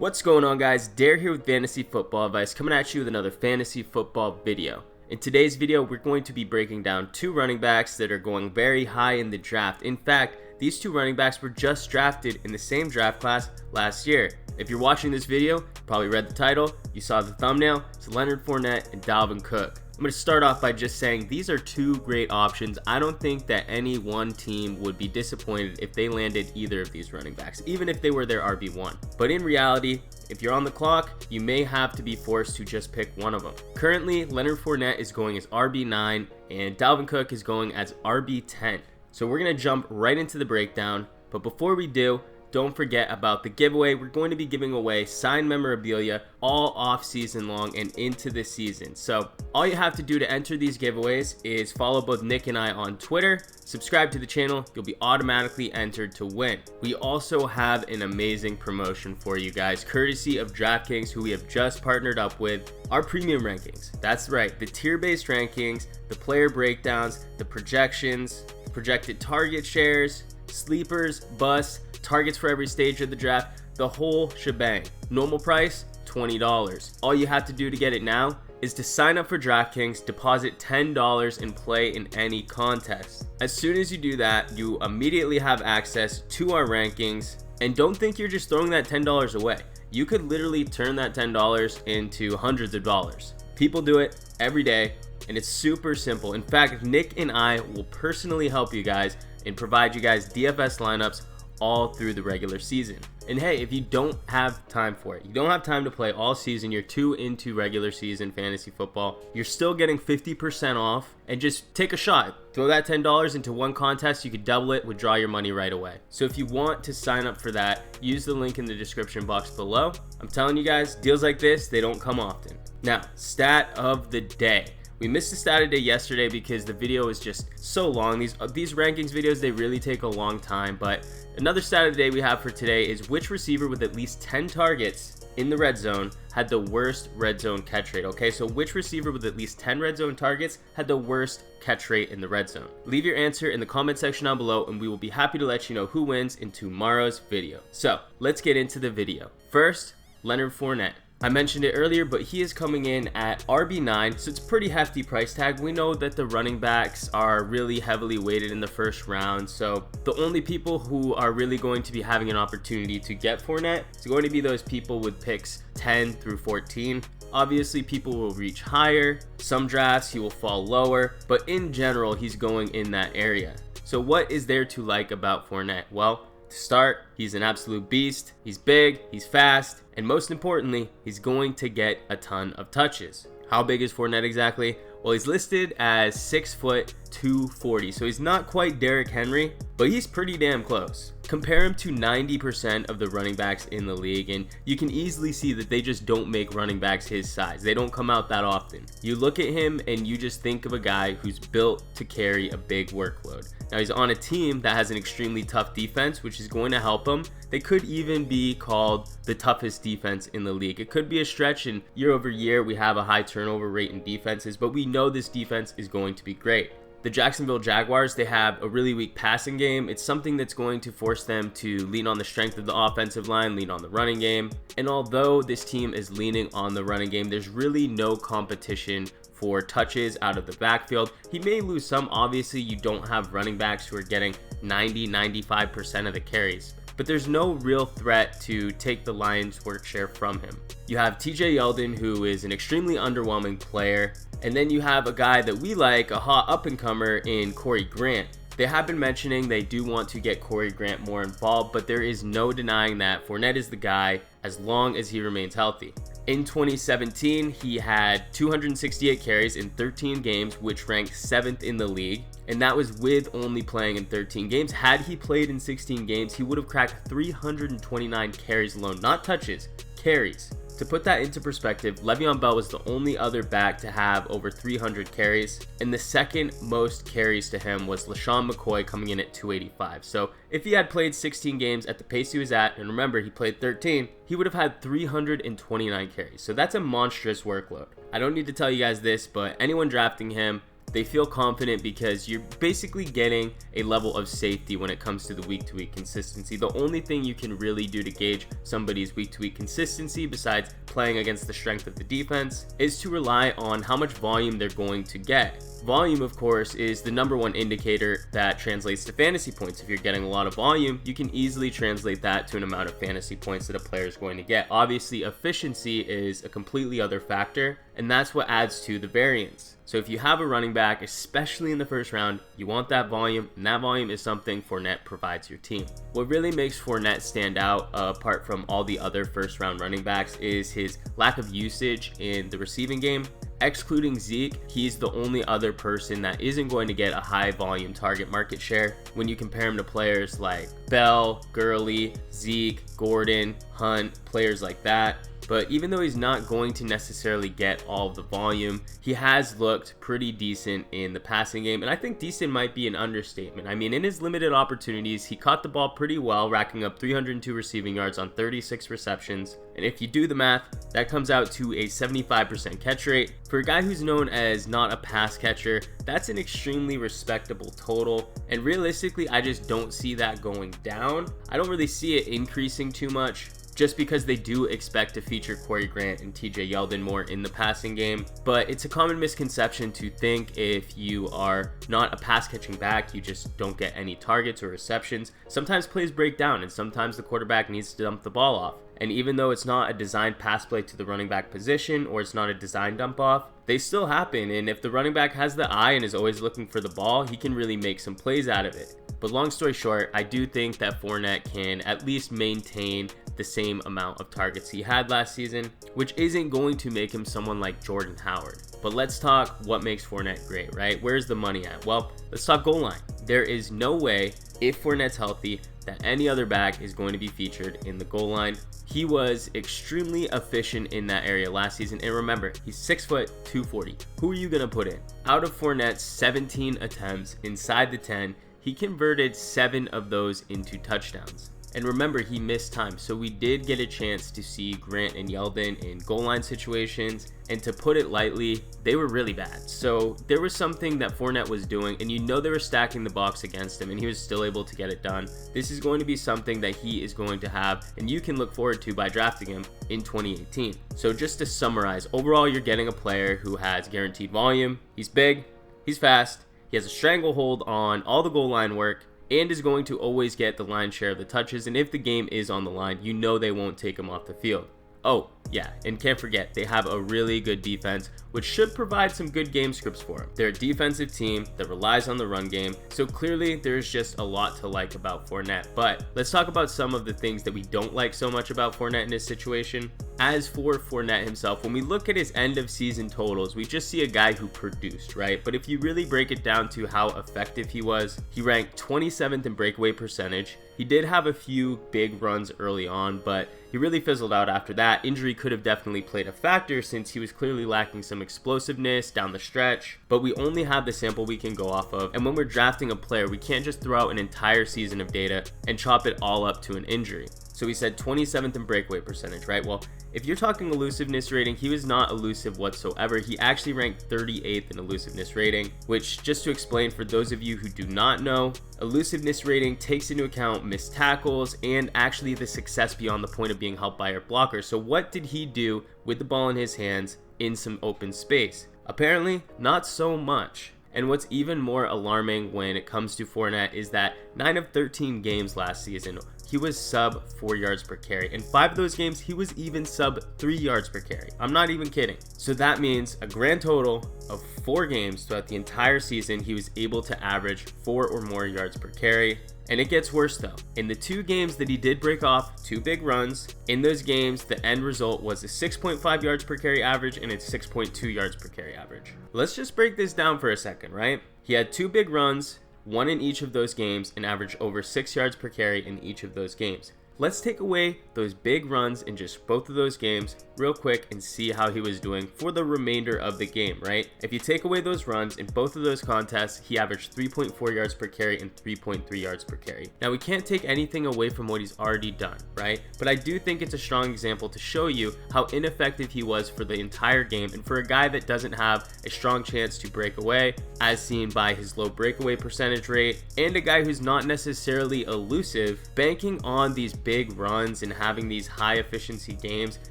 What's going on, guys? Dare here with Fantasy Football Advice, coming at you with another fantasy football video. In today's video, we're going to be breaking down two running backs that are going very high in the draft. In fact, these two running backs were just drafted in the same draft class last year. If you're watching this video, you probably read the title, you saw the thumbnail. It's Leonard Fournette and Dalvin Cook. I'm going to start off by just saying these are two great options. I don't think that any one team would be disappointed if they landed either of these running backs, even if they were their RB1. But in reality, if you're on the clock, you may have to be forced to just pick one of them. Currently, Leonard Fournette is going as RB9 and Dalvin Cook is going as RB10. So we're going to jump right into the breakdown. But before we do, don't forget about the giveaway. We're going to be giving away signed memorabilia all off season long and into the season. So all you have to do to enter these giveaways is follow both Nick and I on Twitter, subscribe to the channel, you'll be automatically entered to win. We also have an amazing promotion for you guys, courtesy of DraftKings, who we have just partnered up with. Our premium rankings, that's right, the tier-based rankings, the player breakdowns, the projections, projected target shares, sleepers, busts, targets for every stage of the draft, the whole shebang. Normal price, $20. All you have to do to get it now is to sign up for DraftKings, deposit $10 and play in any contest. As soon as you do that, you immediately have access to our rankings, and don't think you're just throwing that $10 away. You could literally turn that $10 into hundreds of dollars. People do it every day, and it's super simple. In fact, Nick and I will personally help you guys and provide you guys DFS lineups all through the regular season. And hey, if you don't have time for it, you don't have time to play all season, you're too into regular season fantasy football, you're still getting 50% off, and just take a shot. Throw that $10 into one contest, you could double it, withdraw your money right away. So if you want to sign up for that, use the link in the description box below. I'm telling you guys, deals like this, they don't come often. Now, stat of the day. We missed the stat of the day yesterday because the video is just so long. These rankings videos, they really take a long time. But another stat of the day we have for today is which receiver with at least 10 targets in the red zone had the worst red zone catch rate. Okay, so which receiver with at least 10 red zone targets had the worst catch rate in the red zone? Leave your answer in the comment section down below and we will be happy to let you know who wins in tomorrow's video. So let's get into the video. First, Leonard Fournette. I mentioned it earlier, but he is coming in at RB9, so it's a pretty hefty price tag. We know that the running backs are really heavily weighted in the first round, so the only people who are really going to be having an opportunity to get Fournette is going to be those people with picks 10 through 14. Obviously, people will reach higher. Some drafts, he will fall lower, but in general, he's going in that area. So what is there to like about Fournette? Well, to start, he's an absolute beast. He's big, he's fast, and most importantly, he's going to get a ton of touches. How big is Fournette exactly? Well, he's listed as 6 foot 240, so he's not quite Derrick Henry, but he's pretty damn close. Compare him to 90% of the running backs in the league, and you can easily see that they just don't make running backs his size. They don't come out that often. You look at him and you just think of a guy who's built to carry a big workload. Now, he's on a team that has an extremely tough defense, which is going to help him. They could even be called the toughest defense in the league. It could be a stretch, and year over year, we have a high turnover rate in defenses, but we know this defense is going to be great. The Jacksonville Jaguars, they have a really weak passing game. It's something that's going to force them to lean on the strength of the offensive line, lean on the running game. And although this team is leaning on the running game, there's really no competition for touches out of the backfield. He may lose some. Obviously, you don't have running backs who are getting 90-95% of the carries, but there's no real threat to take the Lions' work share from him. You have TJ Yeldon, who is an extremely underwhelming player, and then you have a guy that we like, a hot up-and-comer in Corey Grant. They have been mentioning they do want to get Corey Grant more involved, but there is no denying that Fournette is the guy as long as he remains healthy. In 2017, he had 268 carries in 13 games, which ranked 7th in the league, and that was with only playing in 13 games. Had he played in 16 games, he would have cracked 329 carries alone, not touches, carries. To put that into perspective, Le'Veon Bell was the only other back to have over 300 carries, and the second most carries to him was LaShawn McCoy coming in at 285. So if he had played 16 games at the pace he was at, and remember he played 13, he would have had 329 carries. So that's a monstrous workload. I don't need to tell you guys this, but anyone drafting him, They feel confident because you're basically getting a level of safety when it comes to the week-to-week consistency. The only thing you can really do to gauge somebody's week-to-week consistency, besides playing against the strength of the defense, is to rely on how much volume they're going to get. Volume, of course, is the number one indicator that translates to fantasy points. If you're getting a lot of volume, you can easily translate that to an amount of fantasy points that a player is going to get. Obviously, efficiency is a completely other factor, and that's what adds to the variance. So if you have a running back, especially in the first round, you want that volume, and that volume is something Fournette provides your team. What really makes Fournette stand out, apart from all the other first round running backs, is his lack of usage in the receiving game. Excluding Zeke, he's the only other person that isn't going to get a high volume target market share when you compare him to players like Bell, Gurley, Zeke, Gordon, Hunt, players like that. But even though he's not going to necessarily get all of the volume, he has looked pretty decent in the passing game. And I think decent might be an understatement. I mean, in his limited opportunities, he caught the ball pretty well, racking up 302 receiving yards on 36 receptions. And if you do the math, that comes out to a 75% catch rate. For a guy who's known as not a pass catcher, that's an extremely respectable total. And realistically, I just don't see that going down. I don't really see it increasing too much, just because they do expect to feature Corey Grant and TJ Yeldon more in the passing game. But it's a common misconception to think if you are not a pass catching back, you just don't get any targets or receptions. Sometimes plays break down, and sometimes the quarterback needs to dump the ball off. And even though it's not a designed pass play to the running back position, or it's not a designed dump off, they still happen. And if the running back has the eye and is always looking for the ball, he can really make some plays out of it. But long story short, I do think that Fournette can at least maintain the same amount of targets he had last season, which isn't going to make him someone like Jordan Howard. But let's talk what makes Fournette great, right? Where's the money at? Well, let's talk goal line. There is no way, if Fournette's healthy, that any other back is going to be featured in the goal line. He was extremely efficient in that area last season. And remember, he's 6 foot 240. Who are you going to put in? Out of Fournette's 17 attempts inside the 10, he converted 7 of those into touchdowns. And remember, he missed time, so we did get a chance to see Grant and Yeldon in goal line situations, and to put it lightly, they were really bad. So there was something that Fournette was doing, and you know they were stacking the box against him, and he was still able to get it done. This is going to be something that he is going to have, and you can look forward to by drafting him in 2018. So just to summarize, overall you're getting a player who has guaranteed volume, he's big, he's fast, he has a stranglehold on all the goal line work, and is going to always get the lion's share of the touches. And if the game is on the line, you know they won't take him off the field. Oh, yeah, and can't forget, they have a really good defense, which should provide some good game scripts for him. They're a defensive team that relies on the run game, so clearly there's just a lot to like about Fournette. But let's talk about some of the things that we don't like so much about Fournette in this situation. As for Fournette himself, when we look at his end of season totals, we just see a guy who produced, right? But if you really break it down to how effective he was, he ranked 27th in breakaway percentage. He did have a few big runs early on, but he really fizzled out after that. Injury could have definitely played a factor since he was clearly lacking some explosiveness down the stretch, but we only have the sample we can go off of. And when we're drafting a player, we can't just throw out an entire season of data and chop it all up to an injury. So we said 27th in breakaway percentage, right? Well, if you're talking elusiveness rating, he was not elusive whatsoever. He actually ranked 38th in elusiveness rating, which, just to explain for those of you who do not know, elusiveness rating takes into account missed tackles and actually the success beyond the point of being helped by your blocker. So what did he do with the ball in his hands in some open space? Apparently, not so much. And what's even more alarming when it comes to Fournette is that 9 of 13 games last season, he was sub 4 yards per carry. In 5 of those games, he was even sub 3 yards per carry. I'm not even kidding. So that means a grand total of 4 games throughout the entire season, he was able to average 4 or more yards per carry. And it gets worse though. In the 2 games that he did break off 2 big runs, in those games, the end result was a 6.5 yards per carry average and a 6.2 yards per carry average. Let's just break this down for a second, right? He had 2 big runs, 1 in each of those games, and averaged over 6 yards per carry in each of those games. let's take away those big runs in just both of those games real quick and see how he was doing for the remainder of the game, right? If you take away those runs in both of those contests, he averaged 3.4 yards per carry and 3.3 yards per carry. Now, we can't take anything away from what he's already done, right? But I do think it's a strong example to show you how ineffective he was for the entire game, and for a guy that doesn't have a strong chance to break away, as seen by his low breakaway percentage rate, and a guy who's not necessarily elusive, banking on these big runs and having these high efficiency games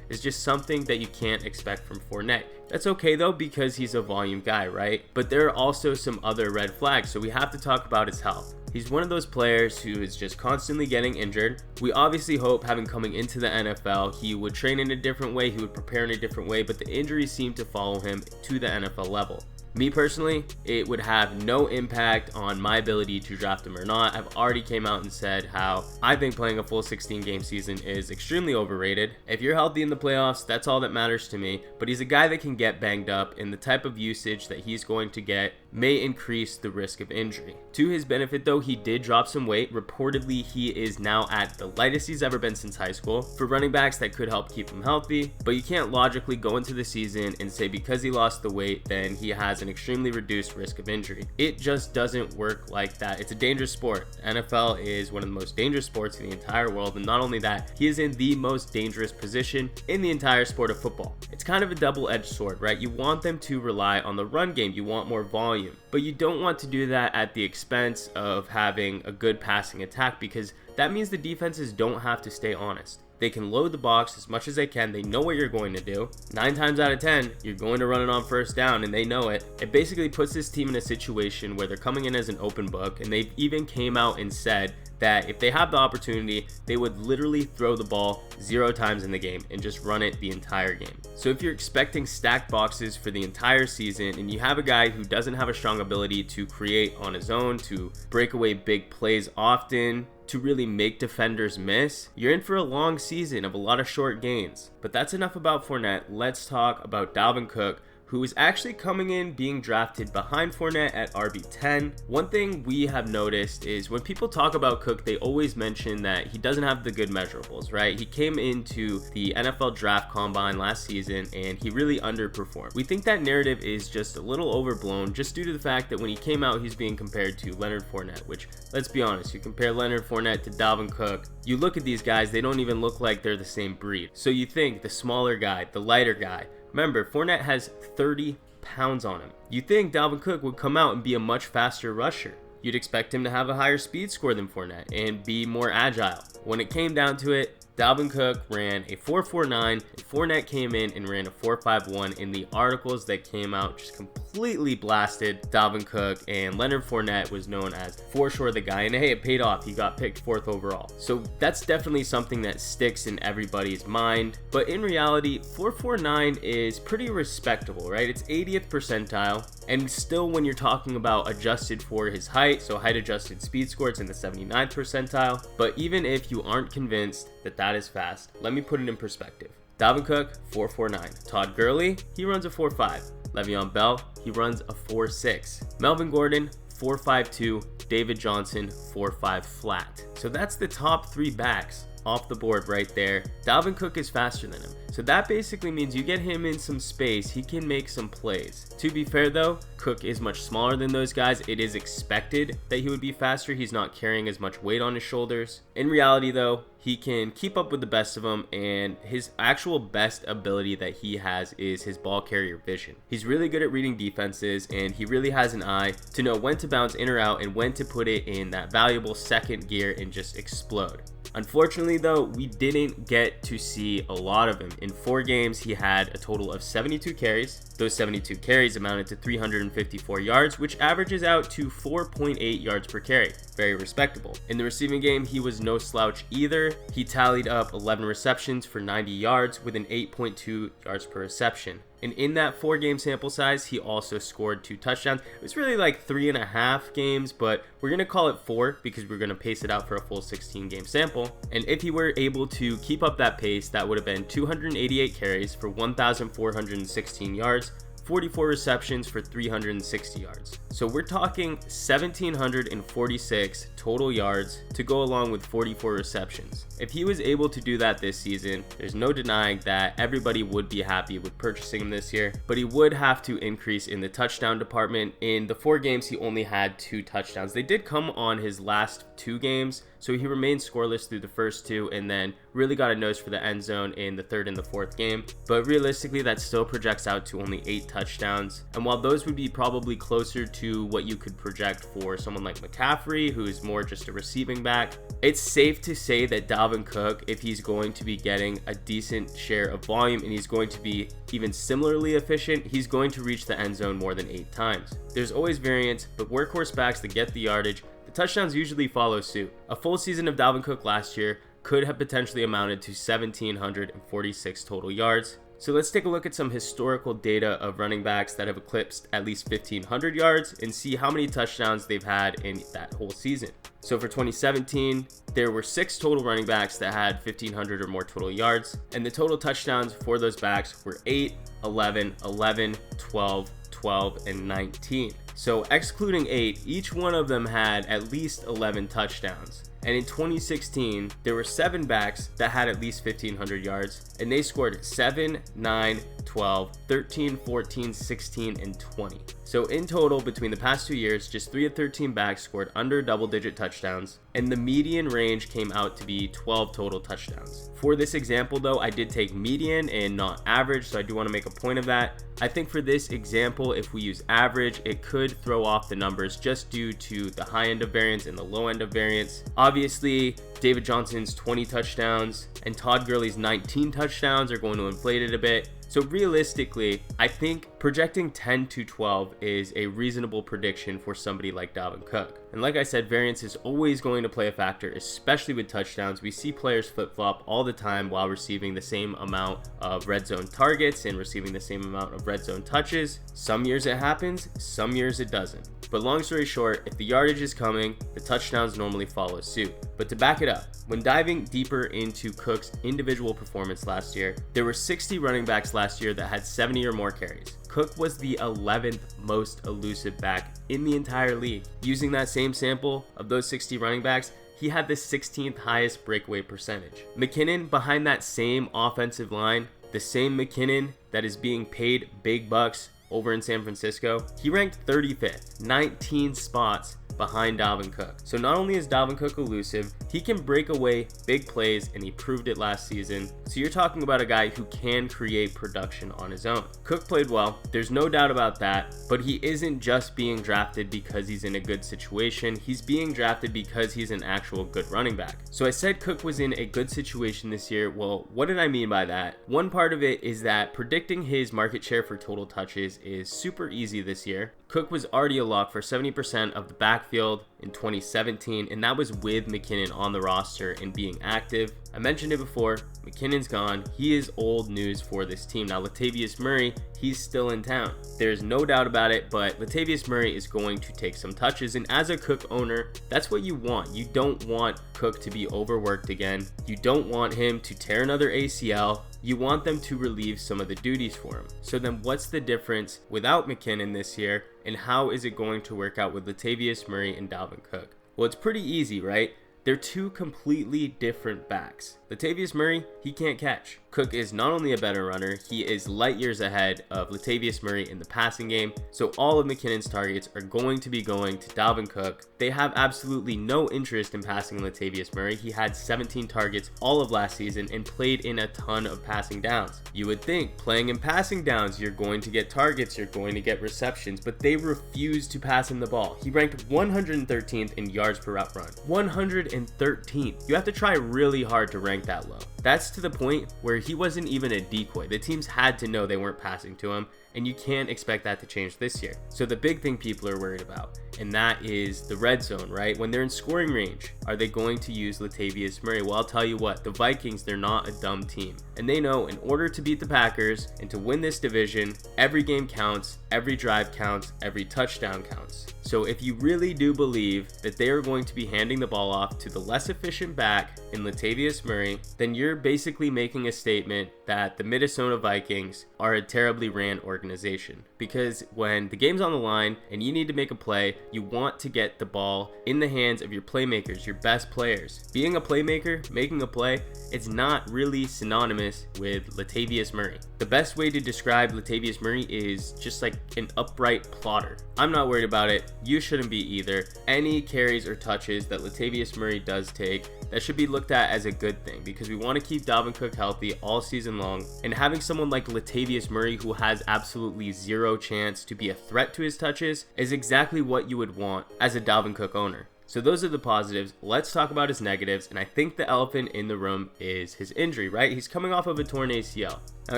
is just something that you can't expect from Fournette. That's okay though, because he's a volume guy, right? But there are also some other red flags, so we have to talk about his health. He's one of those players who is just constantly getting injured. We obviously hope, having coming into the NFL, he would train in a different way, he would prepare in a different way, but the injuries seem to follow him to the NFL level. Me personally, it would have no impact on my ability to draft him or not. I've already came out and said how I think playing a full 16 game season is extremely overrated. If you're healthy in the playoffs, that's all that matters to me, but he's a guy that can get banged up, and the type of usage that he's going to get may increase the risk of injury. To his benefit though, he did drop some weight. Reportedly, he is now at the lightest he's ever been since high school. For running backs, that could help keep him healthy, but you can't logically go into the season and say because he lost the weight, then he has an extremely reduced risk of injury. It just doesn't work like that. It's a dangerous sport. NFL is one of the most dangerous sports in the entire world, and not only that, he is in the most dangerous position in the entire sport of football. It's kind of a double-edged sword, right? You want them to rely on the run game, you want more volume, but you don't want to do that at the expense of having a good passing attack, because that means the defenses don't have to stay honest. They can load the box as much as they can. They know what you're going to do. 9 times out of 10, you're going to run it on first down, and they know it. It basically puts this team in a situation where they're coming in as an open book, and they even came out and said that if they have the opportunity, they would literally throw the ball 0 times in the game and just run it the entire game. So if you're expecting stacked boxes for the entire season, and you have a guy who doesn't have a strong ability to create on his own, to break away big plays often, to really make defenders miss, you're in for a long season of a lot of short gains. But that's enough about Fournette. Let's talk about Dalvin Cook, who is actually coming in being drafted behind Fournette at RB10. One thing we have noticed is when people talk about Cook, they always mention that he doesn't have the good measurables, right? He came into the NFL draft combine last season and he really underperformed. We think that narrative is just a little overblown, just due to the fact that when he came out, he's being compared to Leonard Fournette, which, let's be honest, you compare Leonard Fournette to Dalvin Cook, you look at these guys, they don't even look like they're the same breed. So you think the smaller guy, the lighter guy. Remember, Fournette has 30 pounds on him. You think Dalvin Cook would come out and be a much faster rusher. You'd expect him to have a higher speed score than Fournette and be more agile. When it came down to it, Dalvin Cook ran a 4.49 and Fournette came in and ran a 4.51. In the articles that came out, just completely blasted Dalvin Cook, and Leonard Fournette was known as for sure the guy, and hey, it paid off. He got picked 4th overall. So that's definitely something that sticks in everybody's mind, but in reality, 4.49 is pretty respectable, right? It's 80th percentile, and still when you're talking about adjusted for his height, so height adjusted speed score, it's in the 79th percentile. But even if you aren't convinced that that is fast, let me put it in perspective. Dalvin Cook, 4.49. Todd Gurley, he runs a 4.5. Le'Veon Bell, he runs a 4.6. Melvin Gordon, 4.52. David Johnson, 4.5 flat. So that's the top 3 backs off the board right there. Dalvin Cook is faster than him. So that basically means you get him in some space, he can make some plays. To be fair though, Cook is much smaller than those guys. It is expected that he would be faster. He's not carrying as much weight on his shoulders. In reality though, he can keep up with the best of them, and his actual best ability that he has is his ball carrier vision. He's really good at reading defenses, and he really has an eye to know when to bounce in or out and when to put it in that valuable second gear and just explode. Unfortunately though, we didn't get to see a lot of him. In 4 games, he had a total of 72 carries. Those 72 carries amounted to 354 yards, which averages out to 4.8 yards per carry. Very respectable. In the receiving game, he was no slouch either. He tallied up 11 receptions for 90 yards with an 8.2 yards per reception. And in that 4-game sample size, he also scored 2 touchdowns. It was really like 3.5 games, but we're going to call it 4 because we're going to pace it out for a full 16-game sample. And if he were able to keep up that pace, that would have been 288 carries for 1,416 yards 44 receptions for 360 yards. So we're talking 1,746 total yards to go along with 44 receptions. If he was able to do that this season, there's no denying that everybody would be happy with purchasing him this year, but he would have to increase in the touchdown department. In the 4 games, he only had 2 touchdowns. They did come on his last 2 games, so he remained scoreless through the first 2 and then really got a nose for the end zone in the 3rd and the 4th game. But realistically, that still projects out to only 8 touchdowns. And while those would be probably closer to what you could project for someone like McCaffrey, who is more just a receiving back, it's safe to say that Dalvin Cook, if he's going to be getting a decent share of volume and he's going to be even similarly efficient, he's going to reach the end zone more than 8 times. There's always variance, but workhorse backs that get the yardage, the touchdowns usually follow suit. A full season of Dalvin Cook last year could have potentially amounted to 1,746 total yards. So let's take a look at some historical data of running backs that have eclipsed at least 1,500 yards and see how many touchdowns they've had in that whole season. So for 2017, there were 6 total running backs that had 1,500 or more total yards, and the total touchdowns for those backs were 8, 11, 11, 12, 12, and 19. So excluding 8, each one of them had at least 11 touchdowns. And in 2016, there were 7 backs that had at least 1,500 yards, and they scored 7, 9, 12, 13, 14, 16, and 20. So in total, between the past 2 years, just 3 of 13 backs scored under double-digit touchdowns, and the median range came out to be 12 total touchdowns. For this example though, I did take median and not average, so I do want to make a point of that. I think for this example, if we use average, it could throw off the numbers just due to the high end of variance and the low end of variance. Obviously, David Johnson's 20 touchdowns and Todd Gurley's 19 touchdowns are going to inflate it a bit. So realistically, I think projecting 10 to 12 is a reasonable prediction for somebody like Dalvin Cook. And like I said, variance is always going to play a factor, especially with touchdowns. We see players flip-flop all the time while receiving the same amount of red zone targets and receiving the same amount of red zone touches. Some years it happens, some years it doesn't. But long story short, if the yardage is coming, the touchdowns normally follow suit. But to back it up, when diving deeper into Cook's individual performance last year, there were 60 running backs last year that had 70 or more carries. Cook was the 11th most elusive back in the entire league. Using that same sample of those 60 running backs, he had the 16th highest breakaway percentage. McKinnon, behind that same offensive line, the same McKinnon that is being paid big bucks over in San Francisco, he ranked 35th, 19 spots behind Dalvin Cook. So not only is Dalvin Cook elusive, he can break away big plays, and he proved it last season. So you're talking about a guy who can create production on his own. Cook played well, there's no doubt about that, but he isn't just being drafted because he's in a good situation. He's being drafted because he's an actual good running back. So I said Cook was in a good situation this year. Well, what did I mean by that? One part of it is that predicting his market share for total touches is super easy this year. Cook was already a lock for 70% of the backfield in 2017, and that was with McKinnon on the roster and being active. I mentioned it before, McKinnon's gone. He is old news for this team. Now, Latavius Murray, he's still in town. There's no doubt about it, but Latavius Murray is going to take some touches, and as a Cook owner, that's what you want. You don't want Cook to be overworked again. You don't want him to tear another ACL. You want them to relieve some of the duties for him. So then what's the difference without McKinnon this year, and how is it going to work out with Latavius Murray and Dalvin Cook? Well, it's pretty easy, right? They're two completely different backs. Latavius Murray, he can't catch. Cook is not only a better runner, he is light years ahead of Latavius Murray in the passing game. So all of McKinnon's targets are going to be going to Dalvin Cook. They have absolutely no interest in passing Latavius Murray. He had 17 targets all of last season and played in a ton of passing downs. You would think playing in passing downs, you're going to get targets, you're going to get receptions, but they refuse to pass him the ball. He ranked 113th in yards per route run. 113th. You have to try really hard to rank that low. That's to the point where he wasn't even a decoy. The teams had to know they weren't passing to him, and you can't expect that to change this year. So the big thing people are worried about, and that is the red zone, right? When they're in scoring range, are they going to use Latavius Murray? Well, I'll tell you what, the Vikings, they're not a dumb team. And they know in order to beat the Packers and to win this division, every game counts, every drive counts, every touchdown counts. So if you really do believe that they are going to be handing the ball off to the less efficient back in Latavius Murray, then you're basically making a statement that the Minnesota Vikings are a terribly ran organization, because when the game's on the line and you need to make a play, you want to get the ball in the hands of your playmakers, your best players. Being a playmaker, making a play, it's not really synonymous with Latavius Murray. The best way to describe Latavius Murray is just like an upright plotter. I'm not worried about it. You shouldn't be either. Any carries or touches that Latavius Murray does take, that should be looked at as a good thing, because we want to keep Dalvin Cook healthy all season long, and having someone like Latavius Murray who has absolutely zero chance to be a threat to his touches is exactly what you would want as a Dalvin Cook owner. So those are the positives. Let's talk about his negatives, and I think the elephant in the room is his injury, right? He's coming off of a torn ACL. Now,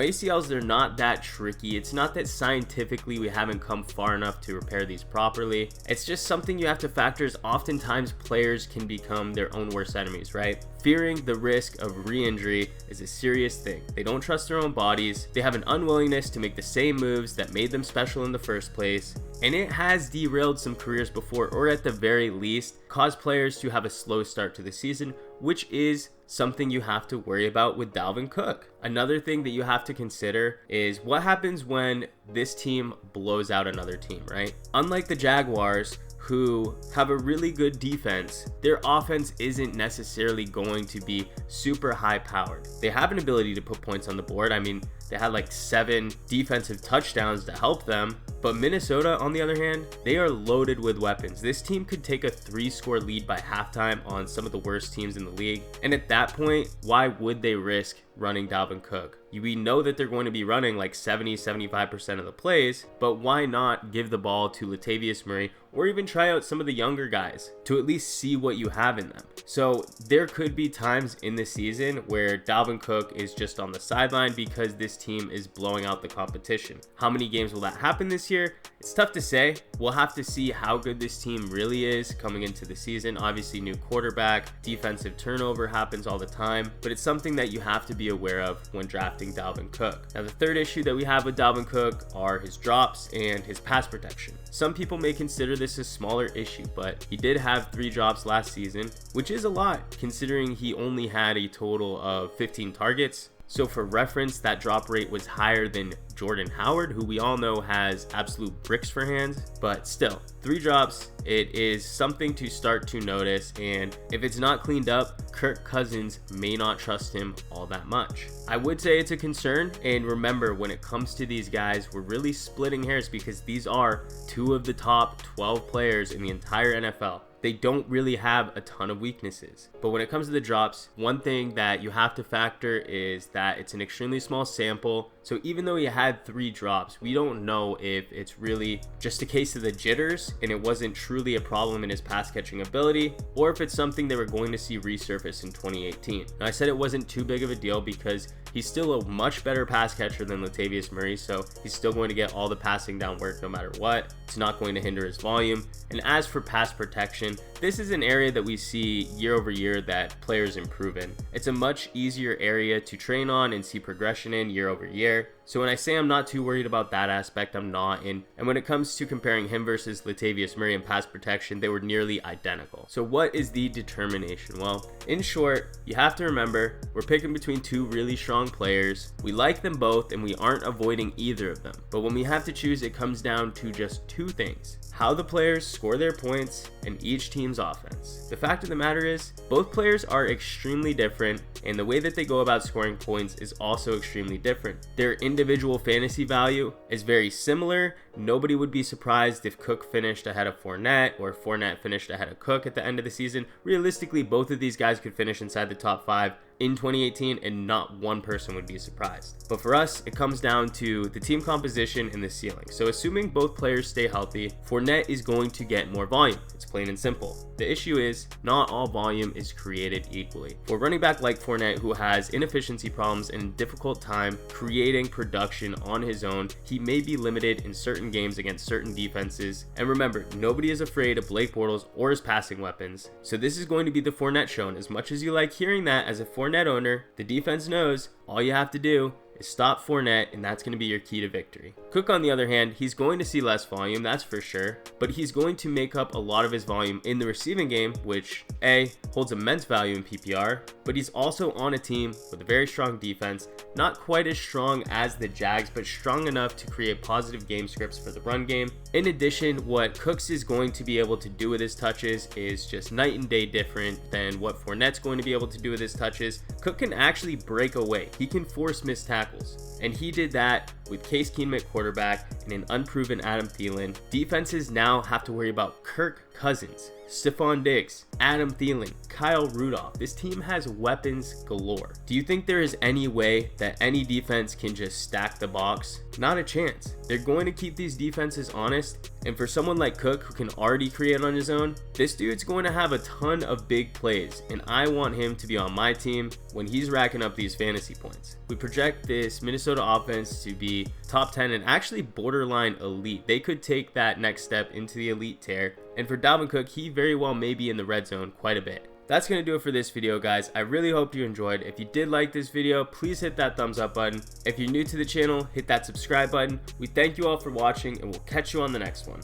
ACLs, they're not that tricky. It's not that scientifically we haven't come far enough to repair these properly. It's just something you have to factor, as oftentimes players can become their own worst enemies, right? Fearing the risk of re-injury is a serious thing. They don't trust their own bodies. They have an unwillingness to make the same moves that made them special in the first place. And it has derailed some careers before, or at the very least, caused players to have a slow start to the season, which is something you have to worry about with Dalvin Cook. Another thing that you have to consider is what happens when this team blows out another team, right? Unlike the Jaguars, who have a really good defense, their offense isn't necessarily going to be super high powered. They have an ability to put points on the board. I mean, they had like 7 defensive touchdowns to help them. But Minnesota, on the other hand, they are loaded with weapons. This team could take a 3-score lead by halftime on some of the worst teams in the league. And at that point, why would they risk running Dalvin Cook? We know that they're going to be running like 70-75% of the plays, but why not give the ball to Latavius Murray, or even try out some of the younger guys to at least see what you have in them? So there could be times in the season where Dalvin Cook is just on the sideline because this team is blowing out the competition. How many games will that happen this year? It's tough to say. We'll have to see how good this team really is coming into the season. Obviously, new quarterback, defensive turnover happens all the time, but it's something that you have to be aware of when drafting Dalvin Cook. Now, the third issue that we have with Dalvin Cook are his drops and his pass protection. Some people may consider this a smaller issue, but he did have 3 drops last season, which is a lot considering he only had a total of 15 targets. So for reference, that drop rate was higher than Jordan Howard, who we all know has absolute bricks for hands, but still, 3 drops, it is something to start to notice, and if it's not cleaned up, Kirk Cousins may not trust him all that much. I would say it's a concern, and remember, when it comes to these guys, we're really splitting hairs because these are 2 of the top 12 players in the entire NFL. They don't really have a ton of weaknesses. But when it comes to the drops, one thing that you have to factor is that it's an extremely small sample. So even though he had 3 drops, we don't know if it's really just a case of the jitters and it wasn't truly a problem in his pass catching ability, or if it's something that we're going to see resurface in 2018. Now, I said it wasn't too big of a deal because he's still a much better pass catcher than Latavius Murray, so he's still going to get all the passing down work no matter what. It's not going to hinder his volume. And as for pass protection, this is an area that we see year over year that players improve in. It's a much easier area to train on and see progression in year over year. So when I say I'm not too worried about that aspect, I'm not. And when it comes to comparing him versus Latavius Murray in pass protection, they were nearly identical. So what is the determination? Well, in short, you have to remember we're picking between 2 really strong players. We like them both and we aren't avoiding either of them. But when we have to choose, it comes down to just 2 things: how the players score their points and each team's offense. The fact of the matter is, both players are extremely different, and the way that they go about scoring points is also extremely different. Their individual fantasy value is very similar. Nobody would be surprised if Cook finished ahead of Fournette or Fournette finished ahead of Cook at the end of the season. Realistically, both of these guys could finish inside the top 5 in 2018 and not one person would be surprised. But for us, it comes down to the team composition and the ceiling. So assuming both players stay healthy, Fournette is going to get more volume. It's plain and simple. The issue is not all volume is created equally. For a running back like Fournette, who has inefficiency problems and a difficult time creating production on his own, he may be limited in certain games against certain defenses. And remember, nobody is afraid of Blake Bortles or his passing weapons. So this is going to be the Fournette show. And as much as you like hearing that as a Fournette owner, the defense knows all you have to do is stop Fournette, and that's going to be your key to victory. Cook, on the other hand, he's going to see less volume, that's for sure, but he's going to make up a lot of his volume in the receiving game, which A, holds immense value in PPR, but he's also on a team with a very strong defense, not quite as strong as the Jags, but strong enough to create positive game scripts for the run game. In addition, what Cooks is going to be able to do with his touches is just night and day different than what Fournette's going to be able to do with his touches. Cook can actually break away. He can force missed tackles, and he did that with Case Keenum at quarterback and an unproven Adam Thielen. Defenses now have to worry about Kirk Cousins, Stephon Diggs, Adam Thielen, Kyle Rudolph. This team has weapons galore. Do you think there is any way that any defense can just stack the box? Not a chance. They're going to keep these defenses honest, and for someone like Cook who can already create on his own, this dude's going to have a ton of big plays, and I want him to be on my team when he's racking up these fantasy points. We project this Minnesota offense to be top 10 and actually borderline elite. They could take that next step into the elite tier, and for Dalvin Cook, he very well may be in the red zone quite a bit. That's going to do it for this video, guys. I really hope you enjoyed. If you did like this video, please hit that thumbs up button. If you're new to the channel, hit that subscribe button. We thank you all for watching, and we'll catch you on the next one.